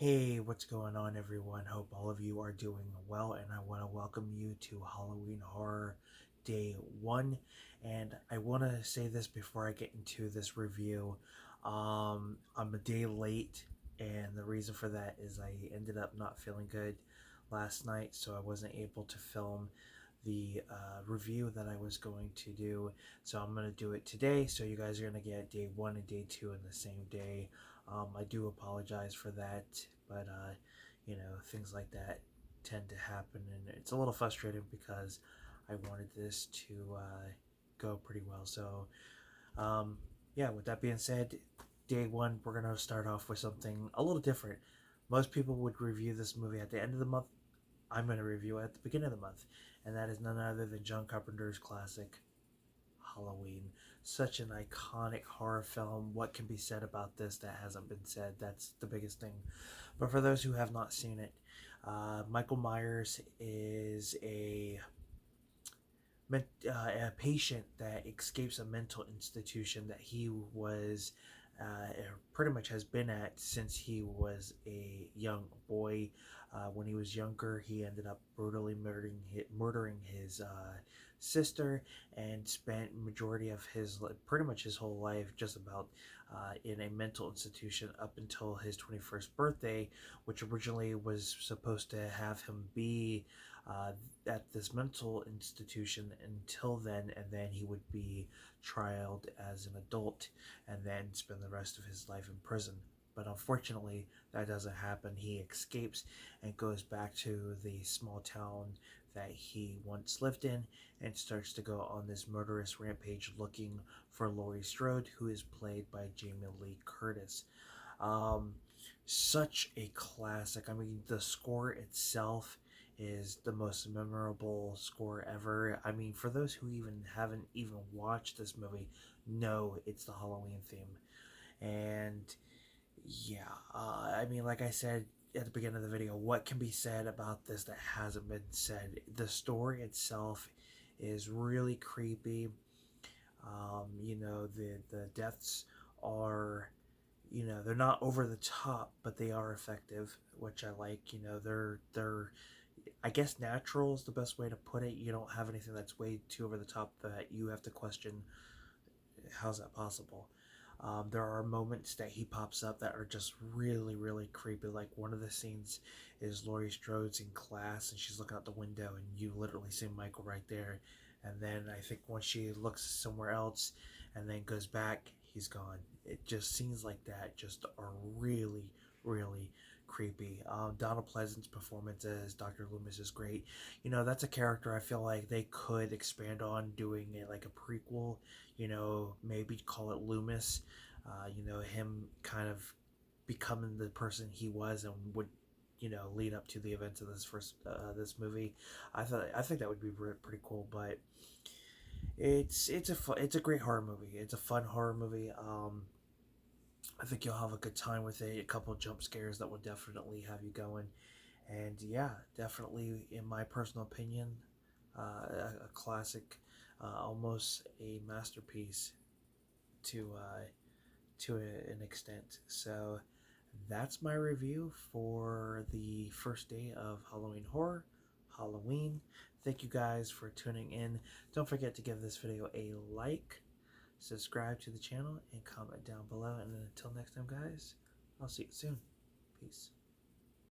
Hey, what's going on, everyone? Hope all of you are doing well, and I want to welcome you to Halloween Horror Day 1. And I want to say this before I get into this review. I'm a day late, and the reason for that is I ended up not feeling good last night, so I wasn't able to film the review that I was going to do. So I'm going to do it today, so you guys are going to get day 1 and day 2 in the same day. I do apologize for that, but things like that tend to happen, and it's a little frustrating because I wanted this to go pretty well. So, yeah, with that being said, day 1, we're going to start off with something a little different. Most people would review this movie at the end of the month. I'm going to review it at the beginning of the month, and that is none other than John Carpenter's classic Halloween. Such an iconic horror film. What can be said about this that hasn't been said? That's the biggest thing. But for those who have not seen it, Michael Myers is a patient that escapes a mental institution that he was pretty much has been at since he was a young boy. When he was younger, he ended up brutally murdering his sister, and spent majority of his pretty much his whole life just about in a mental institution up until his 21st birthday, which originally was supposed to have him be at this mental institution until then, and then he would be trialed as an adult and then spend the rest of his life in prison. But unfortunately, that doesn't happen. He escapes and goes back to the small town that he once lived in and starts to go on this murderous rampage looking for Laurie Strode, who is played by Jamie Lee Curtis. Um, Such a classic. I mean, the score itself is the most memorable score ever. I mean, for those who even haven't even watched this movie, know it's the Halloween theme. And yeah, I mean, like I said at the beginning of the video, what can be said about this that hasn't been said? The story itself is really creepy. The deaths are, they're not over the top, but they are effective, which I like. They're I guess natural is the best way to put it. You don't have anything that's way too over the top that you have to question how's that possible. There are moments that he pops up that are just really, really creepy. Like one of the scenes is Laurie Strode's in class and she's looking out the window, and you literally see Michael right there. And then I think once she looks somewhere else and then goes back, he's gone. It just scenes like that just are really, really creepy. Donald Pleasant's performance as Dr. Loomis is great. That's a character I feel like they could expand on doing it like a prequel. Maybe call it Loomis. Him kind of becoming the person he was and would lead up to the events of this movie. I think that would be pretty cool. But it's a great horror movie. It's a fun horror movie. I think you'll have a good time with it. A couple of jump scares that will definitely have you going. And yeah, definitely, in my personal opinion, a classic, almost a masterpiece to an extent. So that's my review for the first day of Halloween Horror, Halloween. Thank you guys for tuning in. Don't forget to give this video a like, subscribe to the channel, and comment down below. And until next time, guys, I'll see you soon. Peace.